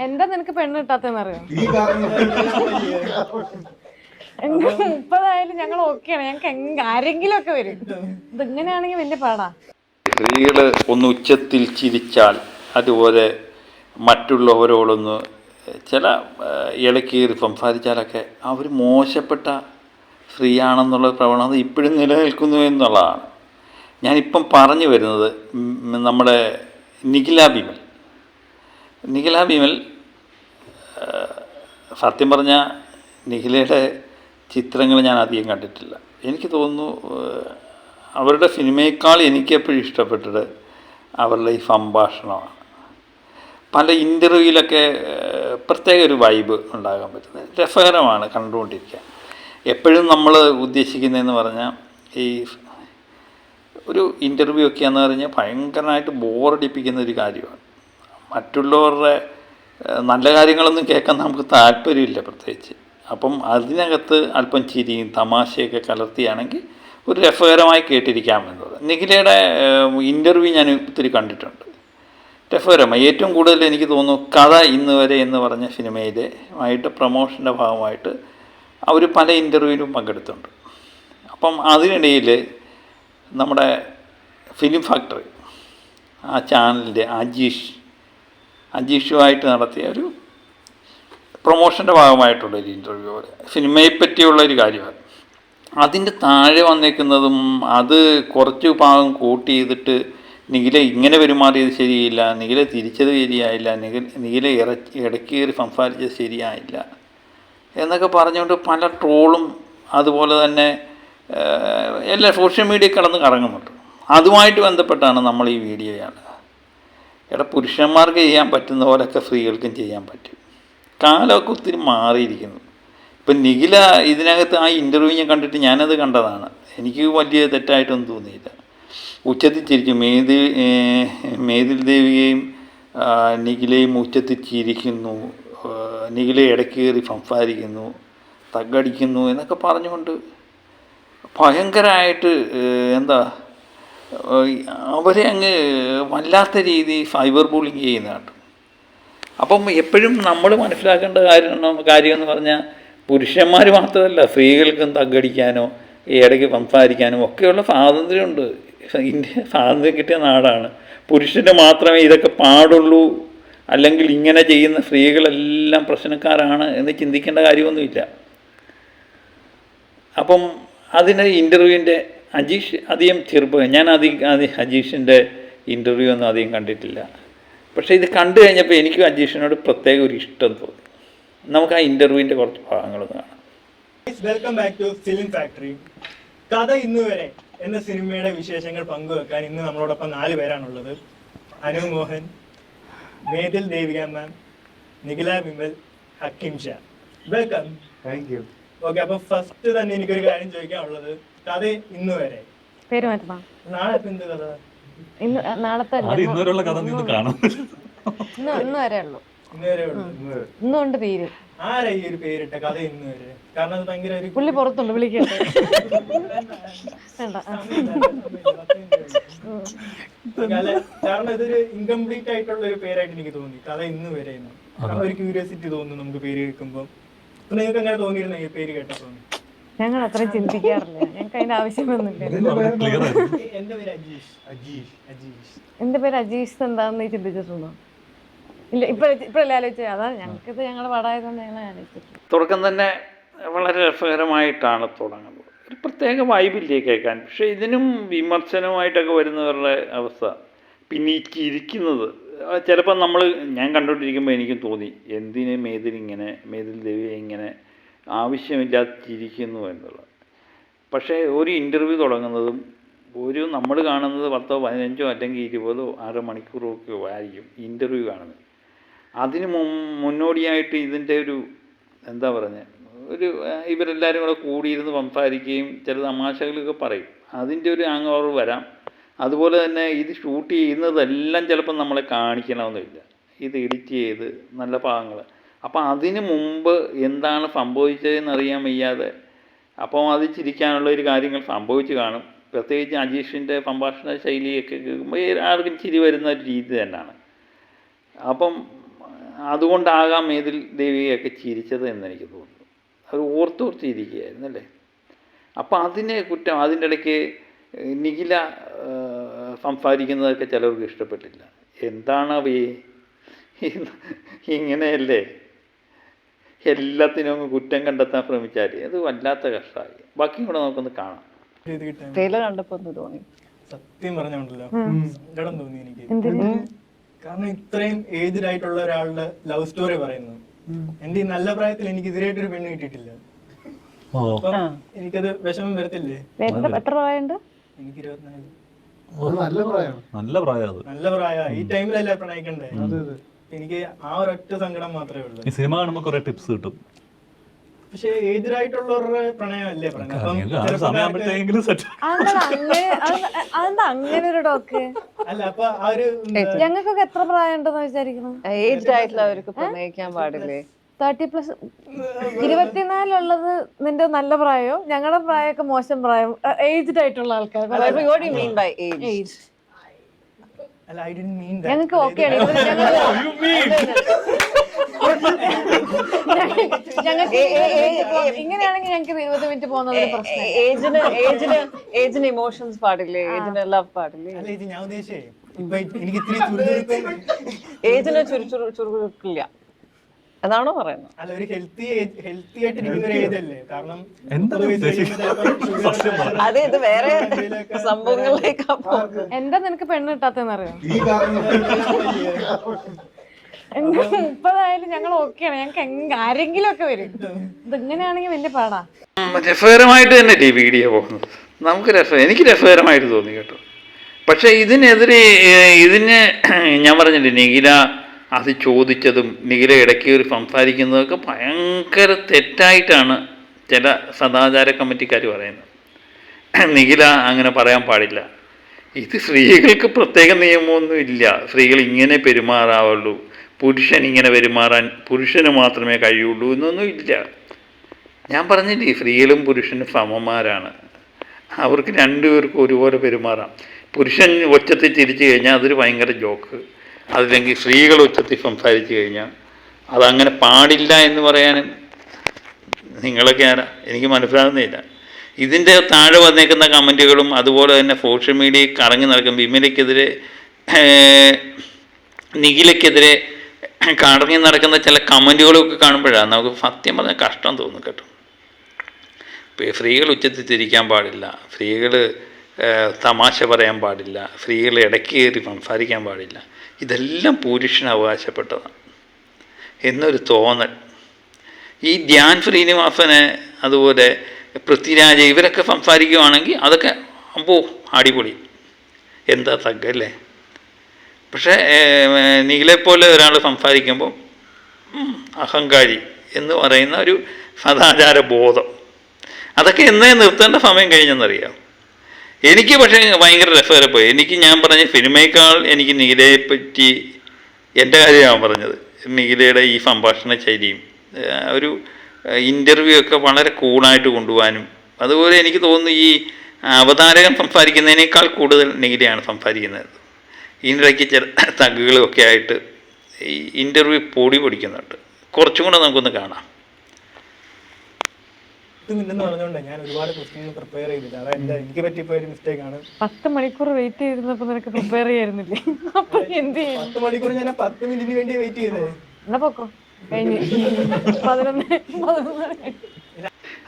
എന്താ നിനക്ക് പെണ്ണ് കിട്ടാത്തെന്നറിയോ? എന്റെ 30 ഞങ്ങൾ ഓക്കെയാണ്, ഞങ്ങൾക്ക് ആരെങ്കിലും ഒക്കെ വരും. ഇതിങ്ങനെയാണെങ്കിൽ വലിയ പാടാ. സ്ത്രീകൾ ഒന്ന് ഉച്ചത്തിൽ ചിരിച്ചാൽ, അതുപോലെ മറ്റുള്ളവരോടൊന്ന് ചില ഇടയ്ക്കേറി സംസാരിച്ചാലൊക്കെ അവർ മോശപ്പെട്ട സ്ത്രീയാണെന്നുള്ള പ്രവണത ഇപ്പോഴും നിലനിൽക്കുന്നു എന്നുള്ളതാണ്. ഞാനിപ്പം പറഞ്ഞു വരുന്നത് നമ്മുടെ നിഖില വിമൽ സത്യം പറഞ്ഞാൽ നിഖിലയുടെ ചിത്രങ്ങൾ ഞാൻ അധികം കണ്ടിട്ടില്ല. എനിക്ക് തോന്നുന്നു അവരുടെ സിനിമയേക്കാൾ എനിക്കെപ്പോഴും ഇഷ്ടപ്പെട്ടത് അവരുടെ ഈ സംഭാഷണമാണ്. പല ഇൻ്റർവ്യൂവിലൊക്കെ പ്രത്യേക ഒരു വൈബ് ഉണ്ടാകാൻ പറ്റുന്നത് രസകരമാണ് കണ്ടുകൊണ്ടിരിക്കാൻ. എപ്പോഴും നമ്മൾ ഉദ്ദേശിക്കുന്നതെന്ന് പറഞ്ഞാൽ ഈ ഒരു ഇൻ്റർവ്യൂ ഒക്കെ എന്ന് പറഞ്ഞാൽ ഭയങ്കരമായിട്ട് ബോറടിപ്പിക്കുന്ന ഒരു കാര്യമാണ്. മറ്റുള്ളവരുടെ നല്ല കാര്യങ്ങളൊന്നും കേൾക്കാൻ നമുക്ക് താല്പര്യമില്ല പ്രത്യേകിച്ച്. അപ്പം അതിനകത്ത് അല്പം ചിരിയും തമാശയൊക്കെ കലർത്തിയാണെങ്കിൽ ഒരു രസകരമായി കേട്ടിരിക്കാമെന്നുള്ളത്. നിഖിലയുടെ ഇൻ്റർവ്യൂ ഞാൻ ഒത്തിരി കണ്ടിട്ടുണ്ട്, രസകരമായി. ഏറ്റവും കൂടുതൽ എനിക്ക് തോന്നുന്നു കഥ ഇന്ന് വരെ എന്ന് പറഞ്ഞ സിനിമയിലെ ആയിട്ട് പ്രൊമോഷൻ്റെ ഭാഗമായിട്ട് അവർ പല ഇൻ്റർവ്യൂവിലും പങ്കെടുത്തിട്ടുണ്ട്. അപ്പം അതിനിടയിൽ നമ്മുടെ ഫിലിം ഫാക്ടറി ആ ചാനലിൻ്റെ അജീഷുമായിട്ട് നടത്തിയ ഒരു പ്രൊമോഷൻ്റെ ഭാഗമായിട്ടുള്ളൊരു ഇൻ്റർവ്യൂ പോലെ സിനിമയെ പറ്റിയുള്ളൊരു കാര്യമാണ്. അതിൻ്റെ താഴെ വന്നേക്കുന്നതും അത് കുറച്ച് ഭാഗം കൂട്ടി ചെയ്തിട്ട് നിഖില ഇങ്ങനെ പെരുമാറിയത് ശരിയില്ല, നിഖില തിരിച്ചത് ശരിയായില്ല, നിഖില ഇടയ്ക്ക് കയറി സംസാരിച്ചത് ശരിയായില്ല എന്നൊക്കെ പറഞ്ഞുകൊണ്ട് പല ട്രോളും അതുപോലെ തന്നെ എല്ലാ സോഷ്യൽ മീഡിയ കിടന്ന് കറങ്ങുന്നുണ്ട്. അതുമായിട്ട് ബന്ധപ്പെട്ടാണ് നമ്മൾ ഈ വീഡിയോ ചെയ്യുന്നത്. പുരുഷന്മാർക്ക് ചെയ്യാൻ പറ്റുന്ന പോലെയൊക്കെ സ്ത്രീകൾക്കും ചെയ്യാൻ പറ്റും. കാലമൊക്കെ ഒത്തിരി മാറിയിരിക്കുന്നു. ഇപ്പം നിഖില ഇതിനകത്ത് ആ ഇൻ്റർവ്യൂ ഞാൻ കണ്ടിട്ട് ഞാനത് കണ്ടതാണ്. എനിക്ക് വലിയ തെറ്റായിട്ടൊന്നും തോന്നിയില്ല. ഉച്ചത്തിൽ ചിരിച്ചു. മേതിൽ ദേവിയെയും നിഖിലയും ഉച്ചത്തിൽ ചിരിക്കുന്നു, നിഖില ഇടയ്ക്ക് കയറി സംസാരിക്കുന്നു, തగ్గടിക്കുന്നു എന്നൊക്കെ പറഞ്ഞുകൊണ്ട് ഭയങ്കരമായിട്ട് എന്താ അവരെ അങ്ങ് വല്ലാത്ത രീതി സൈബർ ബുള്ളിങ് ചെയ്യുന്നതാണ്. അപ്പം എപ്പോഴും നമ്മൾ മനസ്സിലാക്കേണ്ട കാര്യമെന്ന് പറഞ്ഞാൽ പുരുഷന്മാർ മാത്രമല്ല, സ്ത്രീകൾക്കും തగ్గടിക്കാനോ ഇടയ്ക്ക് സംസാരിക്കാനും ഒക്കെയുള്ള സ്വാതന്ത്ര്യമുണ്ട്. ഇന്ത്യ സ്വാതന്ത്ര്യം കിട്ടിയ നാടാണ്. പുരുഷന് മാത്രമേ ഇതൊക്കെ പാടുള്ളൂ, അല്ലെങ്കിൽ ഇങ്ങനെ ചെയ്യുന്ന സ്ത്രീകളെല്ലാം പ്രശ്നക്കാരാണ് എന്ന് ചിന്തിക്കേണ്ട കാര്യമൊന്നുമില്ല. അപ്പം അതിന് ഇൻ്റർവ്യൂവിൻ്റെ അജീഷ് അധികം ഞാൻ അജീഷിൻ്റെ ഇൻ്റർവ്യൂ ഒന്നും അധികം കണ്ടിട്ടില്ല. പക്ഷേ ഇത് കണ്ടു കഴിഞ്ഞപ്പോൾ എനിക്ക് അജീഷിനോട് പ്രത്യേക ഒരു ഇഷ്ടം തോന്നി. നമുക്ക് ആ ഇൻ്റർവ്യൂവിൻ്റെ കുറച്ച് ഭാഗങ്ങളൊന്ന് കാണാം. Welcome back to Film Factory. കഥ ഇന്ന് വരെ എന്ന സിനിമയുടെ വിശേഷങ്ങൾ പങ്കുവെക്കാൻ ഇന്ന് നമ്മളോടൊപ്പം 4 പേരാണുള്ളത്. Anu Mohan, Methil Devika ma'am, Nikhila Vimal, Hakeem Shah. Welcome. Thank you. Okay, അപ്പൊ ഫസ്റ്റ് തന്നെ എനിക്കൊരു കാര്യം ചോദിക്കാനുള്ളത്, കഥ ഇന്ന് വരെ പേര് മാറ്റണം. നാളെ എന്ത് കഥ? നാളത്തെ ഇന്ന് വരെയുള്ള കഥ നിന്ന് കാണാം. ഇന്ന് വരെ ഉള്ളൂ. ഇന്ന് വരെ ഉള്ളൂ. ഇന്നുകൊണ്ട് തീരും. ആരാ ഈ ഒരു പേരിട്ട കഥ ഇന്ന് വരെ? കാരണം അത് ഭയങ്കര ഒരു പുള്ളി പുറത്തുണ്ട്, വിളിക്കട്ടെ. കാരണം ഇതൊരു ഇൻകംപ്ലീറ്റ് ആയിട്ടുള്ള ഒരു പേരായിട്ട് എനിക്ക് തോന്നി, കഥ ഇന്ന് വരെ. ഒരു ക്യൂരിയോസിറ്റി തോന്നുന്നു നമുക്ക് പേര് കേൾക്കുമ്പോൾ. നിങ്ങൾക്ക് അങ്ങനെ തോന്നിയിരുന്ന ഈ പേര് കേട്ടപ്പോൾ? ഞങ്ങൾ അത്ര ചിന്തിക്കാറില്ല, ഞങ്ങൾക്ക് അതിന്റെ ആവശ്യമൊന്നുമില്ല. എന്റെ പേര് അജീഷ്. എന്റെ പേര് അജീഷ് എന്താന്ന് നീ ചിന്തിച്ചിട്ടുണ്ടോ? ഇല്ല, ഇപ്പോഴല്ലേ ആലോചിച്ചത്. അതാ ഞങ്ങൾക്കിത് ഞങ്ങളുടെ പാടായതുകൊണ്ട് ഞങ്ങൾ ആലോചിച്ചിട്ടുണ്ട്. തുടക്കം തന്നെ വളരെ രസകരമായിട്ടാണ് തുടങ്ങുന്നത്. ഒരു പ്രത്യേക വൈബില്ലേ കേൾക്കാൻ. പക്ഷേ ഇതിനും വിമർശനമായിട്ടൊക്കെ വരുന്നവരുടെ അവസ്ഥ, പിന്നെ ഈ ചിരിക്കുന്നത് ചിലപ്പോൾ ഞാൻ കണ്ടുകൊണ്ടിരിക്കുമ്പോൾ എനിക്കും തോന്നി, എന്തിന് മേതിൽ ദേവിയെ ഇങ്ങനെ ആവശ്യമില്ലാതെ ചിരിക്കുന്നു എന്നുള്ളത്. പക്ഷേ ഒരു ഇൻ്റർവ്യൂ തുടങ്ങുന്നതും നമ്മൾ കാണുന്നത് 10, 15 അല്ലെങ്കിൽ 20 അരമണിക്കൂറോ ഒക്കെ ആയിരിക്കും ഇൻ്റർവ്യൂ കാണുന്നത്. അതിന് മുന്നോടിയായിട്ട് ഇതിൻ്റെ ഒരു എന്താ പറയുന്നത്, ഇവരെല്ലാവരും കൂടെ കൂടിയിരുന്ന് സംസാരിക്കുകയും ചില തമാശകളൊക്കെ പറയും. അതിൻ്റെ ഒരു ഹാങ് ഓവർ വരാം. അതുപോലെ തന്നെ ഇത് ഷൂട്ട് ചെയ്യുന്നതെല്ലാം ചിലപ്പം നമ്മളെ കാണിക്കണമെന്നില്ല, ഇത് എഡിറ്റ് ചെയ്ത് നല്ല ഭാഗങ്ങൾ. അപ്പം അതിന് മുമ്പ് എന്താണ് സംഭവിച്ചതെന്ന് അറിയാൻ വയ്യാതെ അപ്പം അത് ചിരിക്കാനുള്ള ഒരു കാര്യങ്ങൾ സംഭവിച്ച് കാണും. പ്രത്യേകിച്ച് അജീഷിൻ്റെ സംഭാഷണ ശൈലിയൊക്കെ കേൾക്കുമ്പോൾ ആർക്കും ചിരി വരുന്ന ഒരു രീതി തന്നെയാണ്. അപ്പം അതുകൊണ്ടാകാം മേതിൽ ദേവിയൊക്കെ ചിരിച്ചത് എന്നെനിക്ക് തോന്നുന്നു. അത് ഓർത്തോർത്തിരിക്കുകയായിരുന്നല്ലേ. അപ്പോൾ അതിനെ കുറ്റം, അതിൻ്റെ ഇടയ്ക്ക് നിഖില സംസാരിക്കുന്നതൊക്കെ ചിലർക്ക് ഇഷ്ടപ്പെട്ടില്ല. എന്താണ് ഇങ്ങനെയല്ലേ എല്ലാത്തിനും അങ്ങ് കുറ്റം കണ്ടെത്താൻ ശ്രമിച്ചാൽ അത് വല്ലാത്ത കഷ്ടമായി. ബാക്കിയും കൂടെ നമുക്കൊന്ന് കാണാം. ട്രെയിലർ കണ്ടപ്പോൾ തോന്നി, സത്യം പറഞ്ഞോണ്ടല്ലോ സങ്കടം തോന്നി എനിക്ക്. കാരണം ഇത്രയും ഏജ്ഡ് ആയിട്ടുള്ള ഒരാളുടെ ലവ് സ്റ്റോറി പറയുന്നു. എന്റെ ഈ നല്ല പ്രായത്തിൽ എനിക്ക് ഇതിനായിട്ടൊരു പെണ്ണ് കിട്ടിയിട്ടില്ല. അപ്പം എനിക്കത് വിഷമം വരത്തില്ലേ? എത്ര പ്രായമുണ്ട്? എനിക്ക് 24. നല്ല പ്രായം. നല്ല പ്രായ. ഈ ടൈമിലല്ലേ പ്രണയിക്കണ്ടേ? എനിക്ക് ആ ഒരൊറ്റ സങ്കടം മാത്രമേ ഉള്ളൂ. ഈ സിനിമ കാണുമ്പോൾ കുറെ ടിപ്സ് കിട്ടും. പക്ഷെ ഏജ്ഡ് ആയിട്ടുള്ളവരുടെ പ്രണയമല്ലേ സമയമാകുമ്പോഴത്തേക്കെങ്കിലും സെറ്റ്. അതെന്താ അങ്ങനെ ഒരു ടോക്ക്? അല്ല അപ്പൊ ആ ഒരു ഞങ്ങൾക്കൊക്കെ എത്ര പ്രായം ഉണ്ടെന്ന് വിചാരിക്കുന്നു? ഏജ്ഡ് ആയിട്ടുള്ളവർക്ക് പ്രണയിക്കാൻ പാടില്ലേ? 30+. 24 നിന്റെ നല്ല പ്രായമോ? ഞങ്ങളുടെ പ്രായമൊക്കെ മോശം പ്രായം. ഏജ്ഡ് ആയിട്ടുള്ള ആൾക്കാർ. What do you mean by age? അല്ല ഐ ഡിഡ്ന്റ് മീൻ ദാറ്റ്. ഞങ്ങൾക്ക് ഓക്കെയാണ്. ഇങ്ങനെയാണെങ്കിൽ ഞങ്ങൾക്ക് 20 മിനിറ്റ് പോകുന്നത് പ്രശ്നം. ഏജിന് ഇമോഷൻസ് പാടില്ലേ? ഏജിന് ലവ് പാടില്ലേ? അല്ല ഇത് ഞാൻ ഉദ്ദേശിച്ചേ ഇപ്പൊ എനിക്ക് ഇത്തിരി ചുരുക്കം. ഏജിന് ചുരുക്കില്ല അതാണോ പറയുന്നത്? അല്ല ഒരു ഹെൽത്തി ആയിട്ടിരിക്കുന്ന ഒരു ഏജ് അല്ലേ? കാരണം അതെ, ഇത് വേറെ സംഭവങ്ങളിലേക്കാ പോകുന്നത്. എന്താ നിനക്ക് പെണ്ണ് കിട്ടാത്തെന്നറിയാം? എനിക്ക് 30 ആയാലും ഞങ്ങൾ ഓക്കെയാണ്. ഞങ്ങൾക്ക് ആരെങ്കിലും ഒക്കെ വരും. ഇതിങ്ങനെയാണെങ്കിൽ വലിയ പാടാ. രസകരമായിട്ട് തന്നെയല്ലേ ഈ വീഡിയോ പോകുന്നത്. എനിക്ക് രസകരമായിട്ട് തോന്നി കേട്ടോ. പക്ഷേ ഇതിനെതിരെ ഞാൻ പറഞ്ഞില്ലേ, നിഖില അത് ചോദിച്ചതും നിഖില ഇടയ്ക്ക് ഒരു സംസാരിക്കുന്നതൊക്കെ ഭയങ്കര തെറ്റായിട്ടാണ് ചില സദാചാര കമ്മിറ്റിക്കാർ പറയുന്നത്. നിഖില അങ്ങനെ പറയാൻ പാടില്ല. ഇത് സ്ത്രീകൾക്ക് പ്രത്യേക നിയമമൊന്നും ഇല്ല. സ്ത്രീകൾ ഇങ്ങനെ പെരുമാറാവുള്ളൂ, പുരുഷൻ ഇങ്ങനെ പെരുമാറാൻ പുരുഷന് മാത്രമേ കഴിയുള്ളൂ എന്നൊന്നും ഇല്ല. ഞാൻ പറഞ്ഞില്ലേ, സ്ത്രീകളും പുരുഷനും സമന്മാരാണ്. അവർക്ക് രണ്ടുപേർക്കും ഒരുപോലെ പെരുമാറാം. പുരുഷൻ ഒച്ചത്തിൽ ചിരിച്ചു കഴിഞ്ഞാൽ അതൊരു ഭയങ്കര ജോക്ക്. അതില്ലെങ്കിൽ സ്ത്രീകൾ ഉച്ചത്തിൽ സംസാരിച്ചു കഴിഞ്ഞാൽ അതങ്ങനെ പാടില്ല എന്ന് പറയാനും നിങ്ങളൊക്കെ ആരാ? എനിക്ക് മനസ്സിലാകുന്നില്ല. ഇതിൻ്റെ താഴെ വന്നേക്കുന്ന കമൻറ്റുകളും അതുപോലെ തന്നെ സോഷ്യൽ മീഡിയയിൽ കറങ്ങി നടക്കും വിമലയ്ക്കെതിരെ നിഖിലയ്ക്കെതിരെ കറങ്ങി നടക്കുന്ന ചില കമൻറ്റുകളൊക്കെ കാണുമ്പോഴാണ് നമുക്ക് സത്യം പറഞ്ഞാൽ കഷ്ടം തോന്നും കേട്ടോ. ഇപ്പോൾ സ്ത്രീകൾ ഉച്ചത്തിൽ തിരിക്കാൻ പാടില്ല, സ്ത്രീകൾ തമാശ പറയാൻ പാടില്ല, സ്ത്രീകൾ ഇടയ്ക്ക് കയറി സംസാരിക്കാൻ പാടില്ല, ഇതെല്ലാം പുരുഷന് അവകാശപ്പെട്ടതാണ് എന്നൊരു തോന്നൽ. ഈ ധ്യാൻ ശ്രീനിവാസന് അതുപോലെ പൃഥ്വിരാജ് ഇവരൊക്കെ സംസാരിക്കുകയാണെങ്കിൽ അതൊക്കെ അമ്പോ അടിപൊളി, എന്താ തగ్గല്ലേ. പക്ഷേ നിഖിലെപ്പോലെ ഒരാൾ സംസാരിക്കുമ്പോൾ അഹങ്കാരി എന്ന് പറയുന്ന ഒരു സദാചാര ബോധം, അതൊക്കെ എന്നേ നിർത്തേണ്ട സമയം കഴിഞ്ഞെന്നറിയാം. എനിക്ക് പക്ഷേ ഭയങ്കര രസകരമായി. ഞാൻ പറഞ്ഞ സിനിമയേക്കാൾ എനിക്ക് നിഖിലയെ പറ്റി എൻ്റെ കാര്യമാണ് പറഞ്ഞത്. നിഖിലയുടെ ഈ സംഭാഷണ ശൈലിയും ഒരു ഇൻ്റർവ്യൂ ഒക്കെ വളരെ കൂളായിട്ട് കൊണ്ടുപോകാനും, അതുപോലെ എനിക്ക് തോന്നുന്നു ഈ അവതാരകൻ സംസാരിക്കുന്നതിനേക്കാൾ കൂടുതൽ നിഖിലയാണ് സംസാരിക്കുന്നത്. ഇതിനിടയ്ക്ക് ചില തഗ്ഗുകളൊക്കെ ആയിട്ട് ഈ ഇൻ്റർവ്യൂ പൊടിക്കുന്നുണ്ട്. കുറച്ചും കൂടെ നമുക്കൊന്ന് കാണാം. പറഞ്ഞോണ്ട് ഞാൻ ഒരുപാട് ക്വസ്റ്റ്യൻ പ്രിപ്പയർ ചെയ്തില്ല. അതായത് എനിക്ക് പറ്റിപ്പോയ ഒരു മിസ്റ്റേക്ക് ആണ്. 10 മണിക്കൂർ വെയിറ്റ് ചെയ്തിരുന്നപ്പോ നിനക്ക് പ്രിപ്പയർ ചെയ്യായിരുന്നില്ലേ? അപ്പൊ എന്ത് ചെയ്യും? 10 മണിക്കൂർ ഞാൻ 10 മിനിറ്റിന് വേണ്ടി വെയിറ്റ് ചെയ്തത്. എന്നാ പൊക്കോ, കഴിഞ്ഞ് 11.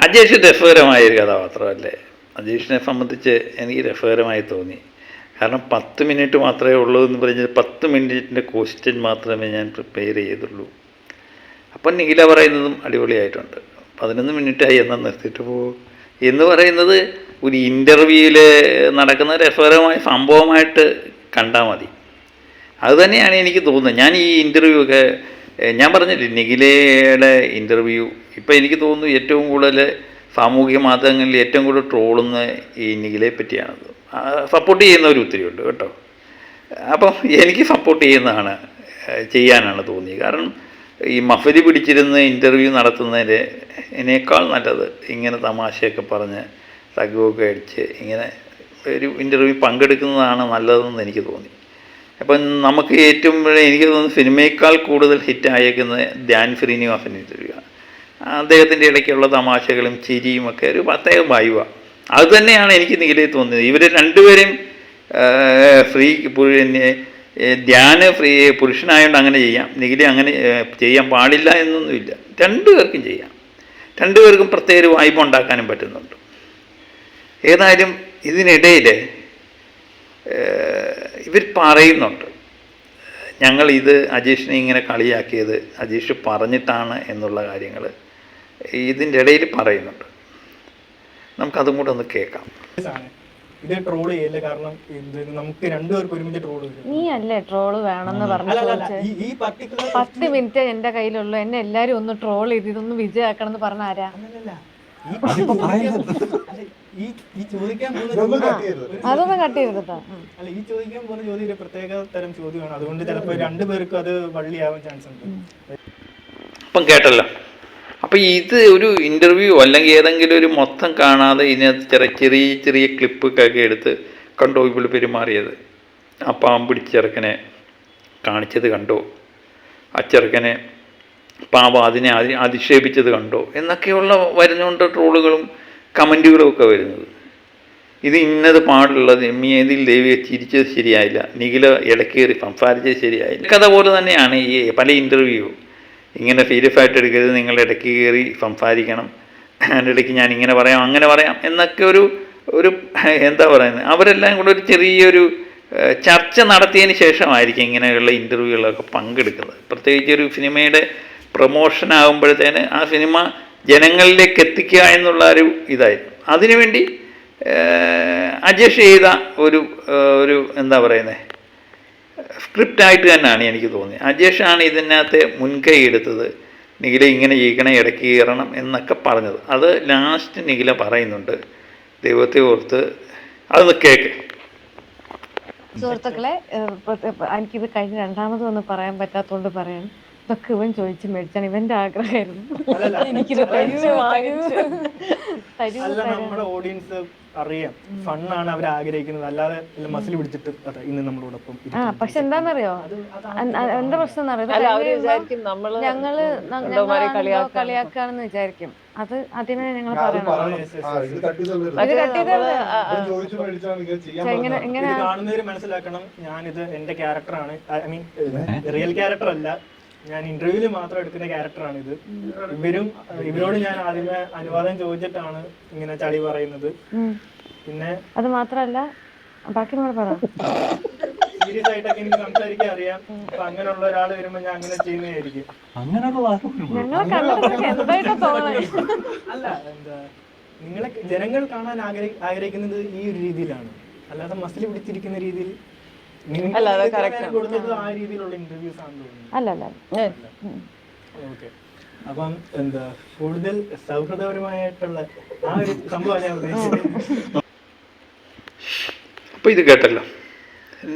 അജേഷ് രസകരമായൊരു കഥാപാത്രമല്ലേ. അജേഷിനെ സംബന്ധിച്ച് എനിക്ക് രസകരമായി തോന്നി. കാരണം 10 മിനിറ്റ് മാത്രമേ ഉള്ളൂ എന്ന് പറഞ്ഞാൽ 10 മിനിറ്റിൻ്റെ ക്വസ്റ്റ്യൻ മാത്രമേ ഞാൻ പ്രിപ്പയർ ചെയ്തുള്ളൂ. അപ്പം നിഖില പറയുന്നതും അടിപൊളിയായിട്ടുണ്ട്. 11 മിനിറ്റായി എന്നാൽ നിർത്തിയിട്ട് പോകും എന്ന് പറയുന്നത് ഒരു ഇൻ്റർവ്യൂവിൽ നടക്കുന്ന രസകരമായ സംഭവമായിട്ട് കണ്ടാൽ മതി. അതുതന്നെയാണ് എനിക്ക് തോന്നുന്നത്. ഞാൻ ഈ ഇൻ്റർവ്യൂ ഒക്കെ ഞാൻ പറഞ്ഞില്ലേ, നിഖിലയുടെ ഇൻ്റർവ്യൂ ഇപ്പം എനിക്ക് തോന്നുന്നു ഏറ്റവും കൂടുതൽ സാമൂഹിക മാധ്യമങ്ങളിൽ ഏറ്റവും കൂടുതൽ ട്രോളുന്ന ഈ നിഖിലയെ പറ്റിയാണത്. സപ്പോർട്ട് ചെയ്യുന്നവർ ഒത്തിരിയുണ്ട് കേട്ടോ. അപ്പം എനിക്ക് സപ്പോർട്ട് ചെയ്യാനാണ് തോന്നിയത്. കാരണം ഈ മഫലി പിടിച്ചിരുന്ന് ഇൻ്റർവ്യൂ നടത്തുന്നതിനേക്കാൾ നല്ലത് ഇങ്ങനെ തമാശയൊക്കെ പറഞ്ഞ് തഗ്ഗൊക്കെ അടിച്ച് ഇങ്ങനെ ഒരു ഇൻ്റർവ്യൂ പങ്കെടുക്കുന്നതാണ് നല്ലതെന്ന് എനിക്ക് തോന്നി. അപ്പം നമുക്ക് ഏറ്റവും എനിക്ക് തോന്നുന്നു സിനിമയേക്കാൾ കൂടുതൽ ഹിറ്റായേക്കുന്നത് ധ്യാൻ ശ്രീനിവാസൻ ഇൻ്റർവ്യൂ. അദ്ദേഹത്തിൻ്റെ ഇടയ്ക്കുള്ള തമാശകളും ചിരിയും ഒക്കെ ഒരു പ്രത്യേക വൈബാണ്. അത് തന്നെയാണ് എനിക്ക് നിഖിലയിൽ തോന്നിയത്. ഇവർ രണ്ടുപേരും ധ്യാന് പുരുഷനായതുകൊണ്ട് അങ്ങനെ ചെയ്യാം, നിഖില അങ്ങനെ ചെയ്യാൻ പാടില്ല എന്നൊന്നുമില്ല. രണ്ടുപേർക്കും ചെയ്യാം, രണ്ടുപേർക്കും പ്രത്യേക ഒരു വൈബ് ഉണ്ടാക്കാനും പറ്റുന്നുണ്ട്. ഏതായാലും ഇതിനിടയിൽ ഇവർ പറയുന്നുണ്ട്, ഞങ്ങളിത് അജീഷിനെ ഇങ്ങനെ കളിയാക്കിയത് അജീഷ് പറഞ്ഞിട്ടാണ് എന്നുള്ള കാര്യങ്ങൾ ഇതിൻ്റെ ഇടയിൽ പറയുന്നുണ്ട്. നമുക്കതും കൂടെ ഒന്ന് കേൾക്കാം. ഇത് ട്രോൾ ചെയ്യല്ലേ, കാരണം നമുക്ക് രണ്ടുപേർക്ക് ഒരുമിച്ച് ട്രോൾ നീ അല്ലേ ട്രോള് വേണമെന്ന് പറഞ്ഞു. ഈ പർട്ടിക്കുലർ 10 മിനിറ്റ് എന്റെ കയ്യിലുള്ളൂ, എന്നെ എല്ലാരും ഒന്ന് ട്രോൾ ചെയ്ത് ഇതൊന്ന് വിജയാക്കണം എന്ന് പറഞ്ഞ ആരാ? ഈ ചോദിക്കാൻ പോകുന്ന അതൊന്നും കട്ട് ചെയ്തിട്ടാ. അല്ല, ഈ ചോദിക്കാൻ പോകുന്ന ചോദ്യം ഒരു പ്രത്യേക തരം ചോദ്യമാണ്. അതുകൊണ്ട് ചിലപ്പോൾ രണ്ടുപേർക്കും അത് വള്ളിയാവാൻ ചാൻസ് ഉണ്ട്. അപ്പം കേട്ടല്ലോ. അപ്പം ഇത് ഒരു ഇൻ്റർവ്യൂ അല്ലെങ്കിൽ ഏതെങ്കിലും ഒരു മൊത്തം കാണാതെ ഇതിനകത്ത് ചെറിയ ചെറിയ ക്ലിപ്പൊക്കെ എടുത്ത് കണ്ടോ ഇവിടെ പെരുമാറിയത്, ആ പാമ്പിടിച്ച ചെറുക്കനെ കാണിച്ചത് കണ്ടോ, ആ ചെറുക്കനെ പാവം അതിനെ അധിക്ഷേപിച്ചത് കണ്ടോ എന്നൊക്കെയുള്ള വരുന്നുണ്ട് ട്രോളുകളും കമൻറ്റുകളും ഒക്കെ വരുന്നത്. ഇത് ഇന്നത് പാടുള്ളത്, മേതിൽ ദേവിയെ ചിരിച്ചത് ശരിയായില്ല, നിഖില ഇടക്കേറി സംസാരിച്ചത് ശരിയായില്ല. കഥ പോലെ തന്നെയാണ് ഈ പല ഇൻ്റർവ്യൂ. ഇങ്ങനെ സീരിയസ് ആയിട്ട് എടുക്കരുത്, നിങ്ങൾ ഇടയ്ക്ക് കയറി സംസാരിക്കണം, അതിൻ്റെ ഇടയ്ക്ക് ഞാൻ ഇങ്ങനെ പറയാം അങ്ങനെ പറയാം എന്നൊക്കെ ഒരു എന്താ പറയുന്നത്, അവരെല്ലാം കൂടെ ഒരു ചെറിയൊരു ചർച്ച നടത്തിയതിന് ശേഷമായിരിക്കും ഇങ്ങനെയുള്ള ഇൻ്റർവ്യൂകളൊക്കെ പങ്കെടുക്കുന്നത്. പ്രത്യേകിച്ച് ഒരു സിനിമയുടെ പ്രൊമോഷൻ ആകുമ്പോഴത്തേന് ആ സിനിമ ജനങ്ങളിലേക്ക് എത്തിക്കുക എന്നുള്ള ഒരു ഇതായിരുന്നു. അതിനുവേണ്ടി അഡ്ജസ്റ്റ് ചെയ്ത ഒരു എന്താ പറയുന്നത് സ്ക്രിപ്റ്റായിട്ട് തന്നെയാണ് എനിക്ക് തോന്നിയത്. അജേഷാണ് ഇതിനകത്ത് മുൻകൈ എടുത്തത്, നിഖില ഇങ്ങനെ ചെയ്യണം, ഇടയ്ക്ക് കയറണം എന്നൊക്കെ പറഞ്ഞത്. അത് ലാസ്റ്റ് നിഖില പറയുന്നുണ്ട്, ദൈവത്തെ ഓർത്ത്. അതൊന്ന് കേൾക്ക്. സുഹൃത്തുക്കളെ, എനിക്കിത് കഴിഞ്ഞ് രണ്ടാമതൊന്നും പറയാൻ പറ്റാത്തതുകൊണ്ട് പറയാൻ, ഇതൊക്കെ ഇവൻ ചോദിച്ച് മേടിച്ചാണ്, ഇവന്റെ ആഗ്രഹമായിരുന്നു. എനിക്കിത് നമ്മുടെ ഓഡിയൻസ് അറിയാം, ഫണ്ണാണ് അവർ ആഗ്രഹിക്കുന്നത്, അല്ലാതെ മസിൽ പിടിച്ചിട്ട് ഇന്ന് നമ്മളോടൊപ്പം. പക്ഷെ എന്താണെന്നറിയോ, എന്താ പ്രശ്നം എന്നറിയോ, ഞങ്ങള് കളിയാക്കാണെന്ന് വിചാരിക്കും. അത് അതിനെ ഞങ്ങൾ പറയണം. കാണുന്നവര് മനസ്സിലാക്കണം, ഞാനിത് എന്റെ ക്യാരക്ടറാണ്, ഐ മീൻ റിയൽ ക്യാരക്ടർ അല്ല, ഞാൻ ഇന്റർവ്യൂവിൽ മാത്രം എടുക്കുന്ന ക്യാരക്ടറാണ് ഇത്. ഇവരോട് ഞാൻ ആദ്യമേ അനുവാദം ചോദിച്ചിട്ടാണ് ഇങ്ങനെ ചളി പറയുന്നത്. പിന്നെ അത് മാത്രല്ല, ബാക്കി നമ്മൾ പറയാം. സീരിയസ് ആയിട്ടൊക്കെ എനിക്ക് സംസാരിക്കാൻ അറിയാം. അപ്പൊ അങ്ങനെയുള്ള ഒരാൾ വരുമ്പോ ഞാൻ അങ്ങനെ ചെയ്യുന്നതായിരിക്കും. അല്ല, എന്താ, നിങ്ങളെ ജനങ്ങൾ കാണാൻ ആഗ്രഹിക്കുന്നത് ഈ ഒരു രീതിയിലാണ്, അല്ലാതെ മസിൽ പിടിച്ചിരിക്കുന്ന രീതിയിൽ കൊടുത്തത് ആ രീതിയിലുള്ള ഇന്റർവ്യൂസ് ആണെന്ന് തോന്നുന്നു. ഓക്കെ, അപ്പം എന്താ കൂടുതൽ സൗഹൃദപരമായിട്ടുള്ള ആ ഒരു സംഭവം ഞാൻ ഉദ്ദേശിച്ചത്. അപ്പോൾ ഇത് കേട്ടല്ലോ,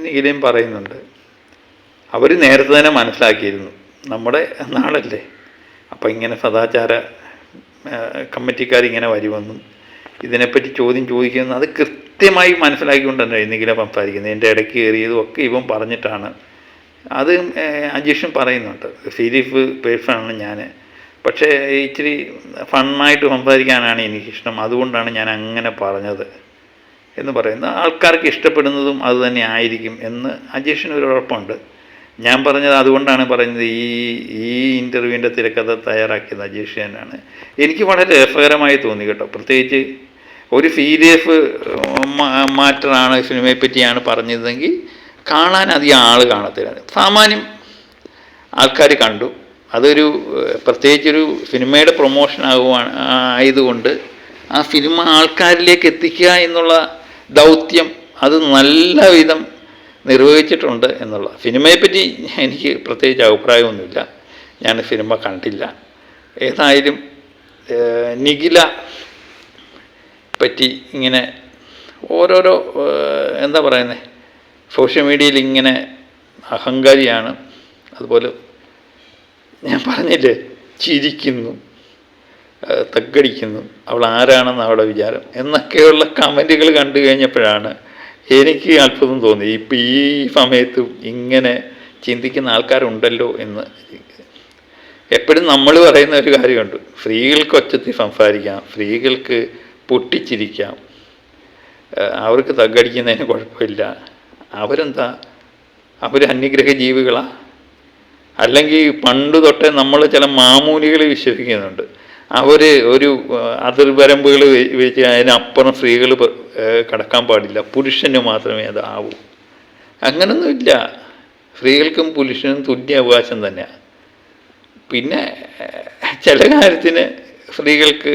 നിഖിലയും പറയുന്നുണ്ട്, അവർ നേരത്തെ തന്നെ മനസ്സിലാക്കിയിരുന്നു നമ്മുടെ നാടല്ലേ, അപ്പോൾ ഇങ്ങനെ സദാചാര കമ്മിറ്റിക്കാരിങ്ങനെ വരുമെന്നും ഇതിനെപ്പറ്റി ചോദ്യം ചോദിക്കുന്നത് അത് കൃത്യമായി മനസ്സിലാക്കിക്കൊണ്ട് തന്നെ നിഖില സംസാരിക്കുന്നത്. എൻ്റെ ഇടയ്ക്ക് കയറിയതും ഒക്കെ ഇവൻ പറഞ്ഞിട്ടാണ്. അത് അജീഷും പറയുന്നുണ്ട്, സീരിയസ് പേഴ്സണാണ് ഞാൻ, പക്ഷേ ഇച്ചിരി ഫണ്ണായിട്ട് സംസാരിക്കാനാണ് എനിക്കിഷ്ടം, അതുകൊണ്ടാണ് ഞാൻ അങ്ങനെ പറഞ്ഞത് എന്ന് പറയുന്നത്. ആൾക്കാർക്ക് ഇഷ്ടപ്പെടുന്നതും അത് തന്നെ ആയിരിക്കും എന്ന് അജീഷിന് ഒരു ഉറപ്പുണ്ട്. ഞാൻ പറഞ്ഞത് അതുകൊണ്ടാണ് പറയുന്നത്, ഈ ഇൻ്റർവ്യൂവിൻ്റെ തിരക്കഥ തയ്യാറാക്കിയത് അജീഷ് തന്നെയാണ്. എനിക്ക് വളരെ രസകരമായി തോന്നി കേട്ടോ. പ്രത്യേകിച്ച് ഒരു സീരിയസ് മാറ്ററാണ്, സിനിമയെ പറ്റിയാണ് പറഞ്ഞതെങ്കിൽ കാണാൻ അധികം ആൾ കാണത്തില്ല, സാമാന്യം ആൾക്കാർ കണ്ടു. അതൊരു പ്രത്യേകിച്ചൊരു സിനിമയുടെ പ്രൊമോഷൻ ആയതുകൊണ്ട് ആ സിനിമ ആൾക്കാരിലേക്ക് എത്തിക്കുക എന്നുള്ള ദൗത്യം അത് നല്ല വിധം നിർവഹിച്ചിട്ടുണ്ട് എന്നുള്ള. സിനിമയെപ്പറ്റി എനിക്ക് പ്രത്യേകിച്ച് അഭിപ്രായമൊന്നുമില്ല, ഞാൻ സിനിമ കണ്ടില്ല. ഏതായാലും നിഖില പറ്റി ഇങ്ങനെ ഓരോരോ എന്താ പറയുന്നത്, സോഷ്യൽ മീഡിയയിൽ ഇങ്ങനെ അഹങ്കാരിയാണ്, അതുപോലെ ഞാൻ പറഞ്ഞില്ലേ ചിരിക്കുന്നു, തగ్గടിക്കുന്നു, അവൾ ആരാണെന്ന് അവളുടെ വിചാരം എന്നൊക്കെയുള്ള കമൻറ്റുകൾ കണ്ടു കഴിഞ്ഞപ്പോഴാണ് എനിക്ക് അത്ഭുതം തോന്നി. ഇപ്പം ഈ സമയത്തും ഇങ്ങനെ ചിന്തിക്കുന്ന ആൾക്കാരുണ്ടല്ലോ എന്ന്. എപ്പോഴും നമ്മൾ പറയുന്ന ഒരു കാര്യമുണ്ട്, സ്ത്രീകൾക്ക് ഒച്ചത്തിൽ സംസാരിക്കാം, സ്ത്രീകൾക്ക് പൊട്ടിച്ചിരിക്കാം, അവർക്ക് തగ్గടിക്കുന്നതിന് കുഴപ്പമില്ല. അവരെന്താ, അവർ അന്യഗ്രഹ ജീവികളാണ്? അല്ലെങ്കിൽ പണ്ട് തൊട്ടേ നമ്മൾ ചില മാമൂലികൾ വിശ്വസിക്കുന്നുണ്ട്. അവർ ഒരു അതിർവരമ്പുകൾ വെച്ച് അതിനപ്പുറം സ്ത്രീകൾ കടക്കാൻ പാടില്ല, പുരുഷന് മാത്രമേ അതാവൂ. അങ്ങനൊന്നുമില്ല. സ്ത്രീകൾക്കും പുരുഷനും തുല്യ അവകാശം തന്നെയാണ്. പിന്നെ ചില കാര്യത്തിന് സ്ത്രീകൾക്ക്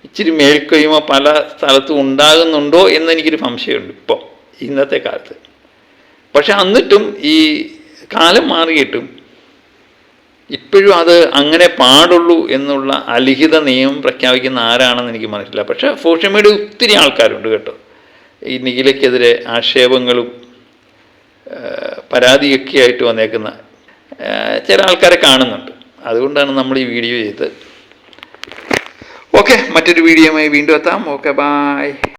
ഇച്ചിരി മേൽക്കൊയ്മ പല സ്ഥലത്തും ഉണ്ടാകുന്നുണ്ടോ എന്നെനിക്കൊരു സംശയമുണ്ട് ഇപ്പോൾ ഇന്നത്തെ കാലത്ത്. പക്ഷെ എന്നിട്ടും ഈ കാലം മാറിയിട്ടും ഇപ്പോഴും അത് അങ്ങനെ പാടുള്ളൂ എന്നുള്ള അലിഖിത നിയമം പ്രഖ്യാപിക്കുന്ന ആരാണെന്ന് എനിക്ക് മനസ്സിലായി. പക്ഷേ സോഷ്യൽ മീഡിയ ഒത്തിരി ആൾക്കാരുണ്ട് കേട്ടോ, ഈ നിഖിലയ്ക്കെതിരെ ആക്ഷേപങ്ങളും പരാതിയൊക്കെ ആയിട്ട് വന്നേക്കുന്ന ചില ആൾക്കാരെ കാണുന്നുണ്ട്. അതുകൊണ്ടാണ് നമ്മൾ ഈ വീഡിയോ ചെയ്തത്. ഓക്കെ, മറ്റൊരു വീഡിയോയുമായി വീണ്ടും എത്താം. Okay, bye.